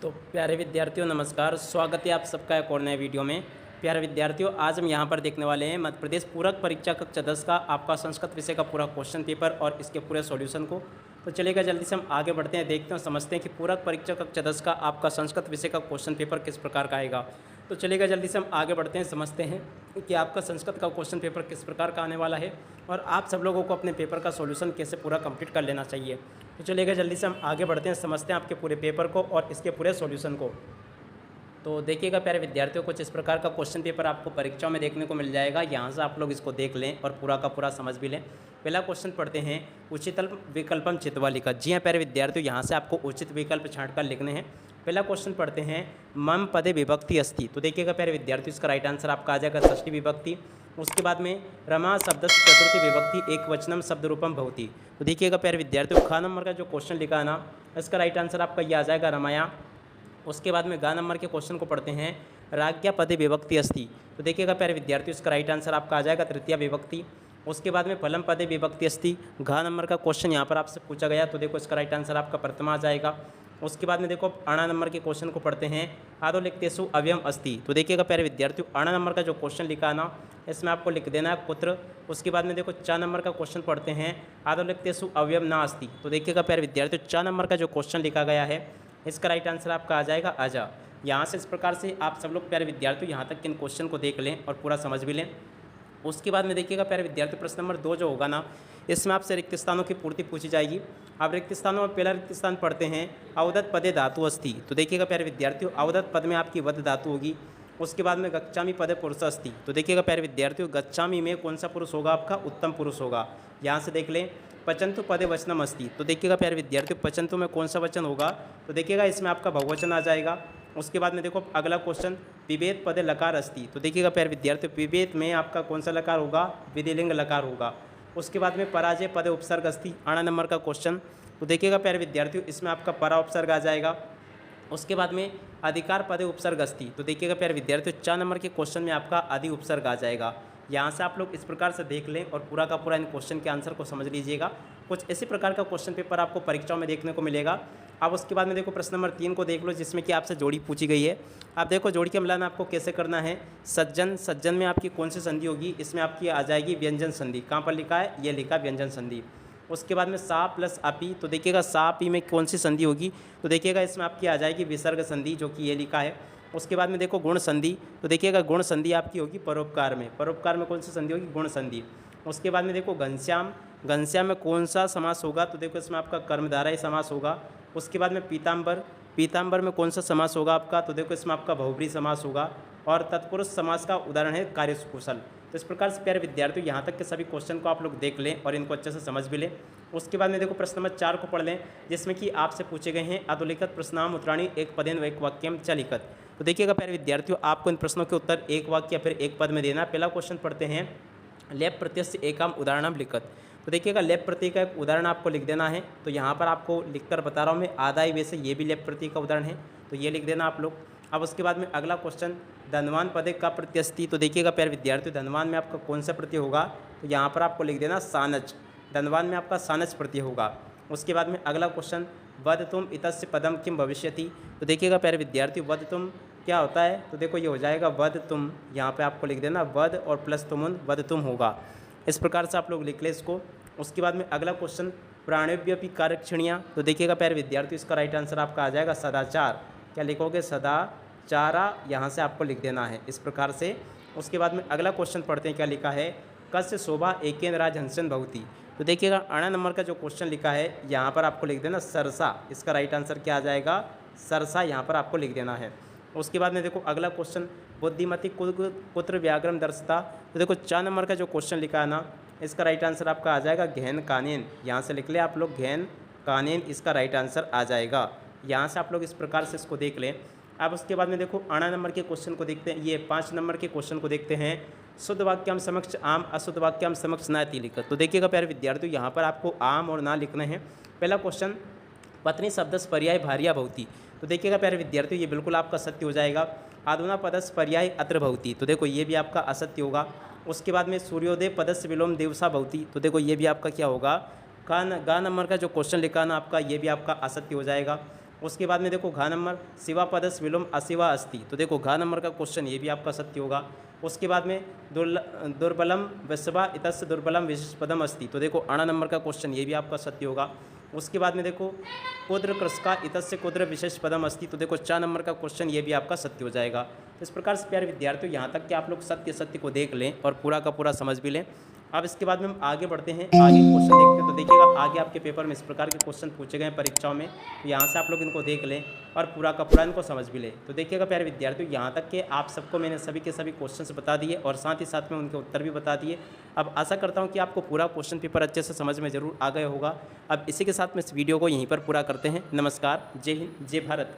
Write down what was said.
तो प्यारे विद्यार्थियों नमस्कार, स्वागत है आप सबका एक और नए वीडियो में। प्यारे विद्यार्थियों, आज हम यहाँ पर देखने वाले हैं मध्य प्रदेश पूरक परीक्षा कक्षा 10 का आपका संस्कृत विषय का पूरा क्वेश्चन पेपर और इसके पूरे सॉल्यूशन को। तो चलिएगा जल्दी से हम आगे बढ़ते हैं, देखते हैं, समझते हैं कि पूरक परीक्षा कक्षा 10 का आपका संस्कृत विषय का क्वेश्चन पेपर किस प्रकार का आएगा। तो चलिएगा जल्दी से हम आगे बढ़ते हैं, समझते हैं कि आपका संस्कृत का क्वेश्चन पेपर किस प्रकार का आने वाला है और आप सब लोगों को अपने पेपर का सॉल्यूशन कैसे पूरा कंप्लीट कर लेना चाहिए। तो चलिएगा जल्दी से हम आगे बढ़ते हैं, समझते हैं आपके पूरे पेपर को और इसके पूरे सॉल्यूशन को। तो देखिएगा प्यारे विद्यार्थियों, कुछ इस प्रकार का क्वेश्चन पेपर आपको परीक्षाओं में देखने को मिल जाएगा। यहाँ से आप लोग इसको देख लें और पूरा का पूरा समझ भी लें। पहला क्वेश्चन पढ़ते हैं, उचित विकल्पम चित्वा लिखत। जी हाँ प्यारे विद्यार्थियों, यहाँ से आपको उचित विकल्प छाँट कर लिखने हैं। पहला क्वेश्चन पढ़ते हैं, मम पदे विभक्ति अस्ति। तो देखिएगा प्यारे विद्यार्थियों, इसका राइट आंसर आपका आ जाएगा षष्ठी विभक्ति। उसके बाद में रमा शब्द चतुर्थी विभक्ति एक वचनम शब्द रूपम भवति। तो देखिएगा प्यारे विद्यार्थियों, ख नंबर का जो क्वेश्चन लिखा है ना, इसका राइट आंसर आपका ये आ जाएगा रमाया। उसके बाद में गा नंबर के क्वेश्चन को पढ़ते हैं, राज्ञा पदे विभक्ति अस्ति। तो देखिएगा प्यारे विद्यार्थियों, इसका राइट आंसर आपका आ जाएगा तृतीया विभक्ति। उसके बाद में फलम पदे विभक्ति अस्ति। घा नंबर का क्वेश्चन यहाँ पर आपसे पूछा गया, तो देखो इसका राइट आंसर आपका प्रथमा आ जाएगा। उसके बाद में देखो अणा नंबर के क्वेश्चन को पढ़ते हैं, आदो लिखतेसु अव्ययम अस्ति। तो देखिएगा प्यारे विद्यार्थियों, अणा नंबर का जो क्वेश्चन लिखा है ना, इसमें आपको लिख देना है पुत्र। उसके बाद में देखो चा नंबर का क्वेश्चन पढ़ते हैं, आदो लिखतेसु अव्ययम ना अस्ति। तो देखिएगा प्यारे विद्यार्थियों, चा नंबर का जो क्वेश्चन लिखा गया है, इसका राइट आंसर आपका आ जाएगा आजा। यहाँ से इस प्रकार से आप सब लोग प्यारे विद्यार्थियों यहाँ तक इन क्वेश्चन को देख लें और पूरा समझ भी लें। उसके बाद में देखिएगा प्यारे विद्यार्थी, प्रश्न नंबर 2 जो होगा ना, इसमें आपसे रिक्त स्थानों की पूर्ति पूछी जाएगी। आप रिक्त स्थानों में पहला रिक्त स्थान पढ़ते हैं, अवदत पदे धातु अस्ति। तो देखिएगा प्यारे विद्यार्थियों, अवदत पद में आपकी वध धातु होगी। उसके बाद में गच्छामी पदे पुरुष अस्ति। तो देखिएगा प्यारे विद्यार्थियों, गच्छामी में कौन सा पुरुष होगा, आपका उत्तम पुरुष होगा। यहाँ से देख लें, पचंतु पदे वचनम अस्ति। तो देखिएगा प्यारे विद्यार्थियों, पचंतु में कौन सा वचन होगा, तो देखिएगा इसमें आपका बहुवचन आ जाएगा। उसके बाद में देखो अगला क्वेश्चन, विभेद पदे लकार अस्ति। तो देखिएगा प्यारे विद्यार्थियों, विभेद में आपका कौन सा लकार होगा, विधिलिंग लकार होगा। उसके बाद में पराजय पदे उपसर्ग अस्ति, अणा नंबर का क्वेश्चन। तो देखिएगा प्यारे विद्यार्थियों, इसमें आपका परा उपसर्ग आ जाएगा। उसके बाद में अधिकार पदे उपसर्ग अस्ति। तो देखिएगा प्यारे विद्यार्थियों, 4 नंबर के क्वेश्चन में आपका आदि उपसर्ग आ जाएगा। यहाँ से आप लोग इस प्रकार से देख लें और पूरा का पूरा इन क्वेश्चन के आंसर को समझ लीजिएगा। कुछ इसी प्रकार का क्वेश्चन पेपर आपको परीक्षाओं में देखने को मिलेगा। अब उसके बाद में देखो प्रश्न नंबर 3 को देख लो, जिसमें कि आपसे जोड़ी पूछी गई है। आप देखो जोड़ी का मिलान आपको कैसे करना है। सज्जन, सज्जन में आपकी कौन सी संधि होगी, इसमें आपकी आ जाएगी व्यंजन संधि। कहाँ पर लिखा है, ये लिखा व्यंजन संधि। उसके बाद में सा प्लस अपी। तो देखिएगा सा पी में कौन सी संधि होगी, तो देखिएगा इसमें आपकी आ जाएगी विसर्ग संधि, जो कि ये लिखा है। उसके बाद में देखो गुण संधि। तो देखिएगा गुण संधि आपकी होगी परोपकार में। परोपकार में कौन सी संधि होगी, गुण संधि। उसके बाद में देखो घनश्याम, घनश्याम में कौन सा समास होगा, तो देखो इसमें आपका कर्मधारय समास होगा। उसके बाद में पीताम्बर, पीताम्बर में कौन सा समास होगा आपका, तो देखो इसमें आपका बहुब्री समास होगा। और तत्पुरुष समास का उदाहरण है कार्यकुशल। तो इस प्रकार से प्यारे विद्यार्थियों, यहाँ तक के सभी क्वेश्चन को आप लोग देख लें और इनको अच्छे से समझ भी लें। उसके बाद में देखो प्रश्न नंबर 4 को पढ़ लें, जिसमें कि आपसे पूछे गए हैं, अधोलिखित प्रश्नाम उत्तराणी एक पदेन व एक वाक्यम च लिखत। तो देखिएगा प्यारे विद्यार्थियों, आपको इन प्रश्नों के उत्तर एक वाक्य या फिर एक पद में देना। पहला क्वेश्चन पढ़ते हैं, लेप प्रत्यय एकाम उदाहरणम लिखत। तो देखिएगा लेप प्रत्यय का एक उदाहरण आपको लिख देना है। तो यहाँ पर आपको लिखकर बता रहा हूँ मैं, आधा ही वैसे ये भी लेप प्रत्यय का उदाहरण है, तो ये लिख देना आप लोग। अब उसके बाद में अगला क्वेश्चन, धनवान पदे का प्रत्यस्ति। तो देखिएगा प्यारे विद्यार्थियों, धनवान में आपका कौन सा प्रत्यय होगा, तो यहाँ पर आपको लिख देना सानच। धनवान में आपका सानच प्रत्यय होगा। उसके बाद में अगला क्वेश्चन, वद तुम इतस्य पदम किम भविष्यति। तो देखिएगा प्यारे विद्यार्थियों, वद तुम क्या होता है, तो देखो ये हो जाएगा वद तुम। यहाँ पे आपको लिख देना वद और प्लस तुमुन, वद तुम होगा। इस प्रकार से आप लोग लिख लें इसको। उसके बाद में अगला क्वेश्चन, प्राणिव्यपि कार्यक्षणियाँ। तो देखिएगा प्यारे विद्यार्थियों, इसका राइट आंसर आपका आ जाएगा सदाचार। क्या लिखोगे, सदाचारा, यहाँ से आपको लिख देना है इस प्रकार से। उसके बाद में अगला क्वेश्चन पढ़ते हैं, क्या लिखा है, कस्य शोभा एकेन राज हंसन भवती। तो देखिएगा अणा नंबर का जो क्वेश्चन लिखा है, यहाँ पर आपको लिख देना सरसा। इसका राइट आंसर क्या आ जाएगा, सरसा, यहाँ पर आपको लिख देना है। उसके बाद में देखो अगला क्वेश्चन, बुद्धिमती कुत्र व्याकरण दर्शता। तो देखो 4 नंबर का जो क्वेश्चन लिखा है ना, इसका राइट आंसर आपका आ जाएगा घेन कानेन। यहाँ से लिख ले आप लोग घेन कानेन, इसका राइट आंसर आ जाएगा। यहाँ से आप लोग इस प्रकार से इसको देख लें। अब उसके बाद में देखो अणा नंबर के क्वेश्चन को देखते हैं, ये 5 नंबर के क्वेश्चन को देखते हैं, शुद्ध वाक्यम समक्ष आम अशुद्ध वाक्यम समक्ष नाति लिखत। तो देखिएगा प्यारे विद्यार्थियों, यहाँ पर आपको आम और ना लिखना है। पहला क्वेश्चन, पत्नी शब्दस पर्याय भार्या भवती। तो देखिएगा प्यारे विद्यार्थियों, ये बिल्कुल आपका सत्य हो जाएगा। आधुना पदस पर्याय अत्र भवती। तो देखो ये भी आपका असत्य होगा। उसके बाद में सूर्योदय पदस विलोम दिवसा भवती। तो देखो ये भी आपका क्या होगा, गा नंबर का जो क्वेश्चन लिखा ना आपका, ये भी आपका असत्य हो जाएगा। उसके बाद में देखो घ नंबर शिवा पदस विलोम अशिवा अस्ति, तो देखो घ नंबर का क्वेश्चन ये भी आपका सत्य होगा। उसके बाद में दुर्बलम विश्वा इतस्य दुर्बलम विशेष पदम अस्ति, तो देखो अण नंबर का क्वेश्चन ये भी आपका सत्य होगा। उसके बाद में देखो कुद्र कृषका इतस्य कुद्र विशेष पदम अस्ति, तो देखो 4 नंबर का क्वेश्चन ये भी आपका सत्य हो जाएगा। तो इस प्रकार से प्यारे विद्यार्थियों यहाँ तक कि आप लोग सत्य को देख लें और पूरा का पूरा समझ भी लें। अब इसके बाद में हम आगे बढ़ते हैं, आगे क्वेश्चन देखते हैं। तो देखिएगा आगे आपके पेपर में इस प्रकार के क्वेश्चन पूछे गए हैं परीक्षाओं में, तो यहाँ से आप लोग इनको देख लें और पूरा का पूरा इनको समझ भी लें। तो देखिएगा प्यारे विद्यार्थियों यहाँ तक कि आप सबको मैंने सभी के सभी क्वेश्चंस बता दिए और साथ ही साथ में उनके उत्तर भी बता दिए। अब आशा करता हूँ कि आपको पूरा क्वेश्चन पेपर अच्छे से समझ में जरूर आ गया होगा। अब इसी के साथ में इस वीडियो को यहीं पर पूरा करते हैं। नमस्कार, जय हिंद, जय भारत।